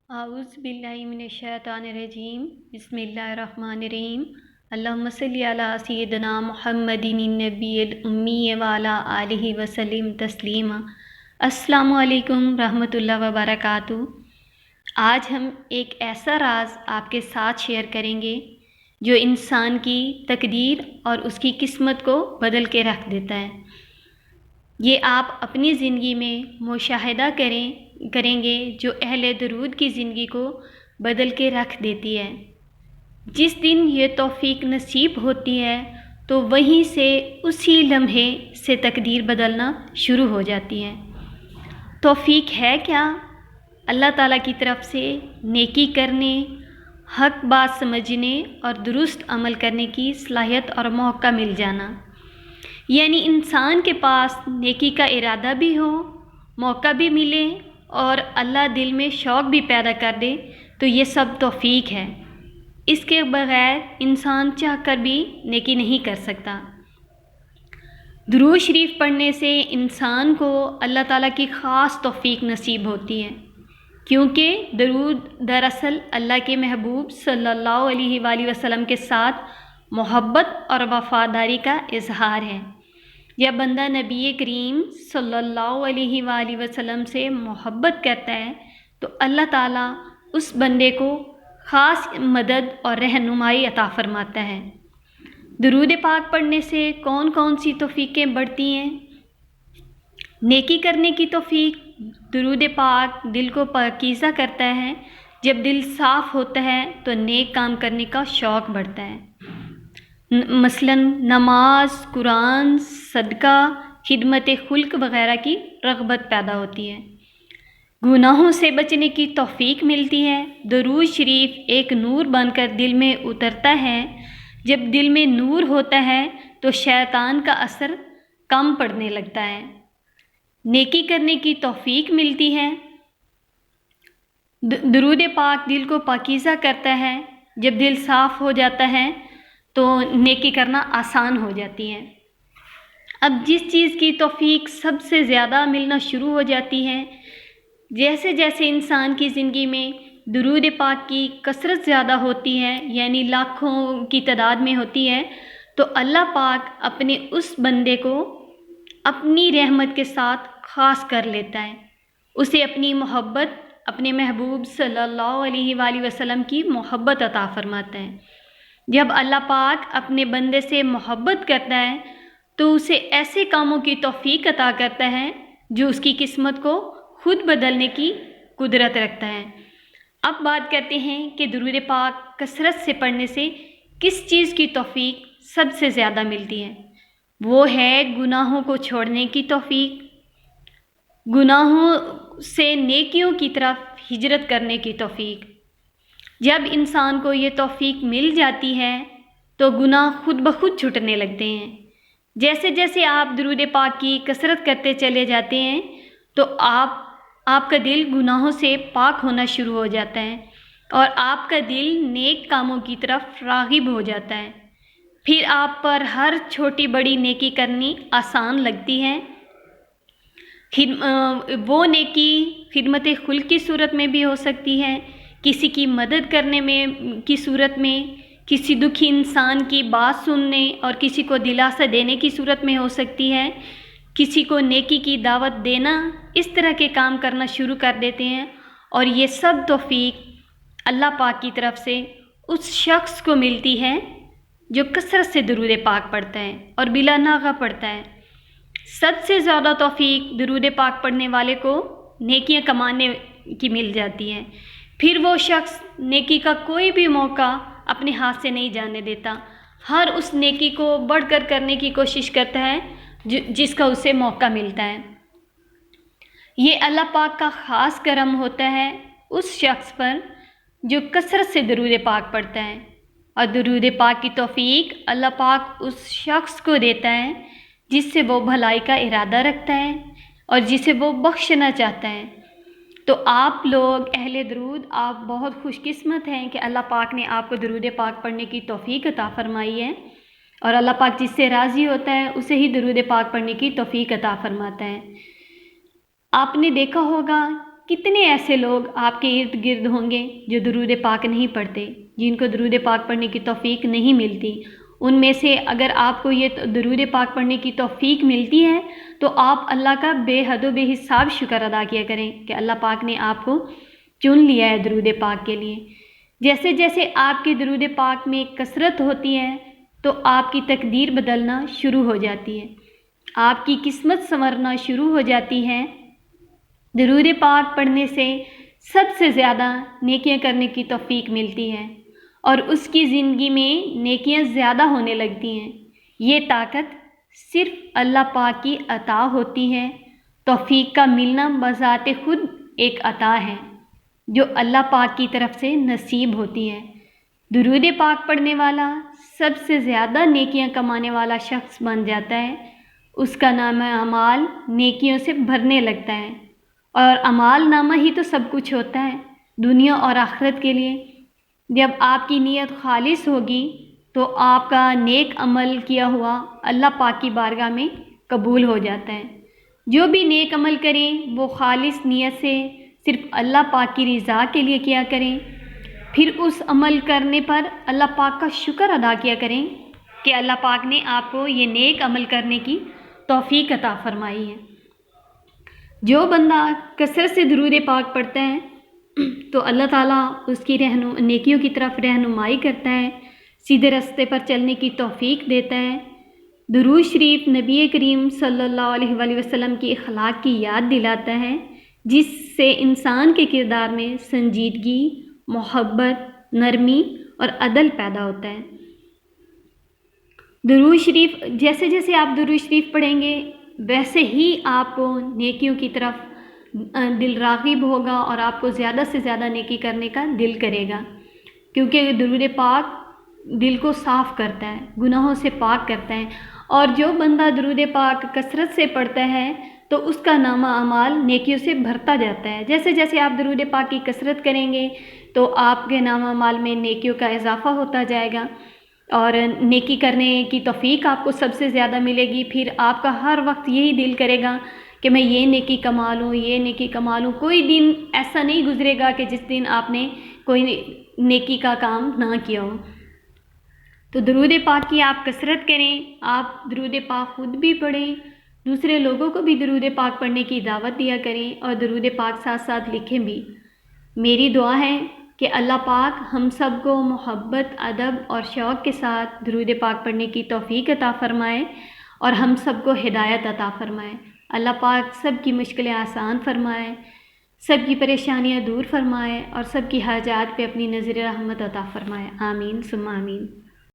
اعوذ باللہ من الشیطان الرجیم بسم اللہ الرحمن الرحیم اللہم صلی علی سیدنا محمد النبی الامی وعلی آلہ وسلم تسلیما۔ السلام علیکم رحمۃ اللہ وبرکاتہ۔ آج ہم ایک ایسا راز آپ کے ساتھ شیئر کریں گے جو انسان کی تقدیر اور اس کی قسمت کو بدل کے رکھ دیتا ہے۔ یہ آپ اپنی زندگی میں مشاہدہ کریں گے جو اہل درود کی زندگی کو بدل کے رکھ دیتی ہے۔ جس دن یہ توفیق نصیب ہوتی ہے تو وہیں سے اسی لمحے سے تقدیر بدلنا شروع ہو جاتی ہے۔ توفیق ہے کیا؟ اللہ تعالیٰ کی طرف سے نیکی کرنے، حق بات سمجھنے اور درست عمل کرنے کی صلاحیت اور موقع مل جانا، یعنی انسان کے پاس نیکی کا ارادہ بھی ہو، موقع بھی ملے اور اللہ دل میں شوق بھی پیدا کر دے تو یہ سب توفیق ہے۔ اس کے بغیر انسان چاہ کر بھی نیکی نہیں کر سکتا۔ درود شریف پڑھنے سے انسان کو اللہ تعالیٰ کی خاص توفیق نصیب ہوتی ہے، کیونکہ درود دراصل اللہ کے محبوب صلی اللہ علیہ وآلہ وسلم کے ساتھ محبت اور وفاداری کا اظہار ہے۔ جب بندہ نبی کریم صلی اللہ علیہ وآلہ وسلم سے محبت کرتا ہے تو اللہ تعالیٰ اس بندے کو خاص مدد اور رہنمائی عطا فرماتا ہے۔ درود پاک پڑھنے سے کون کون سی توفیقیں بڑھتی ہیں؟ نیکی کرنے کی توفیق۔ درود پاک دل کو پاکیزہ کرتا ہے۔ جب دل صاف ہوتا ہے تو نیک کام کرنے کا شوق بڑھتا ہے، مثلاً نماز، قرآن، صدقہ، خدمت خلق وغیرہ کی رغبت پیدا ہوتی ہے۔ گناہوں سے بچنے کی توفیق ملتی ہے۔ درود شریف ایک نور بن کر دل میں اترتا ہے۔ جب دل میں نور ہوتا ہے تو شیطان کا اثر کم پڑنے لگتا ہے۔ نیکی کرنے کی توفیق ملتی ہے۔ درود پاک دل کو پاکیزہ کرتا ہے۔ جب دل صاف ہو جاتا ہے تو نیکی کرنا آسان ہو جاتی ہے۔ اب جس چیز کی توفیق سب سے زیادہ ملنا شروع ہو جاتی ہے، جیسے جیسے انسان کی زندگی میں درود پاک کی کثرت زیادہ ہوتی ہے، یعنی لاکھوں کی تعداد میں ہوتی ہے، تو اللہ پاک اپنے اس بندے کو اپنی رحمت کے ساتھ خاص کر لیتا ہے، اسے اپنی محبت، اپنے محبوب صلی اللہ علیہ وآلہ وسلم کی محبت عطا فرماتا ہے۔ جب اللہ پاک اپنے بندے سے محبت کرتا ہے تو اسے ایسے کاموں کی توفیق عطا کرتا ہے جو اس کی قسمت کو خود بدلنے کی قدرت رکھتا ہے۔ اب بات کرتے ہیں کہ درود پاک کثرت سے پڑھنے سے کس چیز کی توفیق سب سے زیادہ ملتی ہے؟ وہ ہے گناہوں کو چھوڑنے کی توفیق، گناہوں سے نیکیوں کی طرف ہجرت کرنے کی توفیق۔ جب انسان کو یہ توفیق مل جاتی ہے تو گناہ خود بخود چھٹنے لگتے ہیں۔ جیسے جیسے آپ درود پاک کی کثرت کرتے چلے جاتے ہیں تو آپ کا دل گناہوں سے پاک ہونا شروع ہو جاتا ہے اور آپ کا دل نیک کاموں کی طرف راغب ہو جاتا ہے۔ پھر آپ پر ہر چھوٹی بڑی نیکی کرنی آسان لگتی ہے۔ وہ نیکی خدمت خلق کی صورت میں بھی ہو سکتی ہے، کسی کی مدد کرنے میں کی صورت میں، کسی دکھی انسان کی بات سننے اور کسی کو دلاسا دینے کی صورت میں ہو سکتی ہے، کسی کو نیکی کی دعوت دینا، اس طرح کے کام کرنا شروع کر دیتے ہیں، اور یہ سب توفیق اللہ پاک کی طرف سے اس شخص کو ملتی ہے جو کثرت سے درود پاک پڑھتا ہے اور بلا ناغہ پڑھتا ہے۔ سب سے زیادہ توفیق درود پاک پڑھنے والے کو نیکیاں کمانے کی مل جاتی ہے۔ پھر وہ شخص نیکی کا کوئی بھی موقع اپنے ہاتھ سے نہیں جانے دیتا، ہر اس نیکی کو بڑھ کر کرنے کی کوشش کرتا ہے جس کا اسے موقع ملتا ہے۔ یہ اللہ پاک کا خاص کرم ہوتا ہے اس شخص پر جو کثرت سے درود پاک پڑھتا ہے، اور درود پاک کی توفیق اللہ پاک اس شخص کو دیتا ہے جس سے وہ بھلائی کا ارادہ رکھتا ہے اور جسے وہ بخشنا چاہتا ہے۔ تو آپ لوگ اہل درود، آپ بہت خوش قسمت ہیں کہ اللہ پاک نے آپ کو درود پاک پڑھنے کی توفیق عطا فرمائی ہے، اور اللہ پاک جس سے راضی ہوتا ہے اسے ہی درود پاک پڑھنے کی توفیق عطا فرماتا ہے۔ آپ نے دیکھا ہوگا کتنے ایسے لوگ آپ کے ارد گرد ہوں گے جو درود پاک نہیں پڑھتے، جن کو درود پاک پڑھنے کی توفیق نہیں ملتی۔ ان میں سے اگر آپ کو یہ درود پاک پڑھنے کی توفیق ملتی ہے تو آپ اللہ کا بے حد و بے حساب شکر ادا کیا کریں کہ اللہ پاک نے آپ کو چن لیا ہے درود پاک کے لیے۔ جیسے جیسے آپ کے درود پاک میں کثرت ہوتی ہے تو آپ کی تقدیر بدلنا شروع ہو جاتی ہے، آپ کی قسمت سنورنا شروع ہو جاتی ہے۔ درود پاک پڑھنے سے سب سے زیادہ نیکیاں کرنے کی توفیق ملتی ہے اور اس کی زندگی میں نیکیاں زیادہ ہونے لگتی ہیں۔ یہ طاقت صرف اللہ پاک کی عطا ہوتی ہے۔ توفیق کا ملنا بذات خود ایک عطا ہے جو اللہ پاک کی طرف سے نصیب ہوتی ہے۔ درود پاک پڑھنے والا سب سے زیادہ نیکیاں کمانے والا شخص بن جاتا ہے۔ اس کا نامہ اعمال نیکیوں سے بھرنے لگتا ہے، اور اعمال نامہ ہی تو سب کچھ ہوتا ہے دنیا اور آخرت کے لیے۔ جب آپ کی نیت خالص ہوگی تو آپ کا نیک عمل کیا ہوا اللہ پاک کی بارگاہ میں قبول ہو جاتا ہے۔ جو بھی نیک عمل کریں وہ خالص نیت سے صرف اللہ پاک کی رضا کے لیے کیا کریں، پھر اس عمل کرنے پر اللہ پاک کا شکر ادا کیا کریں کہ اللہ پاک نے آپ کو یہ نیک عمل کرنے کی توفیق عطا فرمائی ہے۔ جو بندہ کثرت سے درود پاک پڑھتا ہے تو اللہ تعالیٰ اس کی نیکیوں کی طرف رہنمائی کرتا ہے، سیدھے راستے پر چلنے کی توفیق دیتا ہے۔ درود شریف نبی کریم صلی اللہ علیہ وآلہ وسلم کی اخلاق کی یاد دلاتا ہے، جس سے انسان کے کردار میں سنجیدگی، محبت، نرمی اور عدل پیدا ہوتا ہے۔ درود شریف جیسے جیسے آپ درود شریف پڑھیں گے ویسے ہی آپ کو نیکیوں کی طرف دل راغب ہوگا اور آپ کو زیادہ سے زیادہ نیکی کرنے کا دل کرے گا، کیونکہ درود پاک دل کو صاف کرتا ہے، گناہوں سے پاک کرتا ہے۔ اور جو بندہ درود پاک کثرت سے پڑھتا ہے تو اس کا نامہ اعمال نیکیوں سے بھرتا جاتا ہے۔ جیسے جیسے آپ درود پاک کی کثرت کریں گے تو آپ کے نامہ اعمال میں نیکیوں کا اضافہ ہوتا جائے گا اور نیکی کرنے کی توفیق آپ کو سب سے زیادہ ملے گی۔ پھر آپ کا ہر وقت یہی دل کرے گا کہ میں یہ نیکی کما لوں، یہ نیکی کما لوں۔ کوئی دن ایسا نہیں گزرے گا کہ جس دن آپ نے کوئی نیکی کا کام نہ کیا ہو۔ تو درود پاک کی آپ کثرت کریں، آپ درود پاک خود بھی پڑھیں، دوسرے لوگوں کو بھی درود پاک پڑھنے کی دعوت دیا کریں اور درود پاک ساتھ ساتھ لکھیں بھی۔ میری دعا ہے کہ اللہ پاک ہم سب کو محبت، ادب اور شوق کے ساتھ درود پاک پڑھنے کی توفیق عطا فرمائے اور ہم سب کو ہدایت عطا فرمائے۔ اللہ پاک سب کی مشکلیں آسان فرمائے، سب کی پریشانیاں دور فرمائے اور سب کی حاجات پہ اپنی نظر رحمت عطا فرمائے۔ آمین ثم آمین۔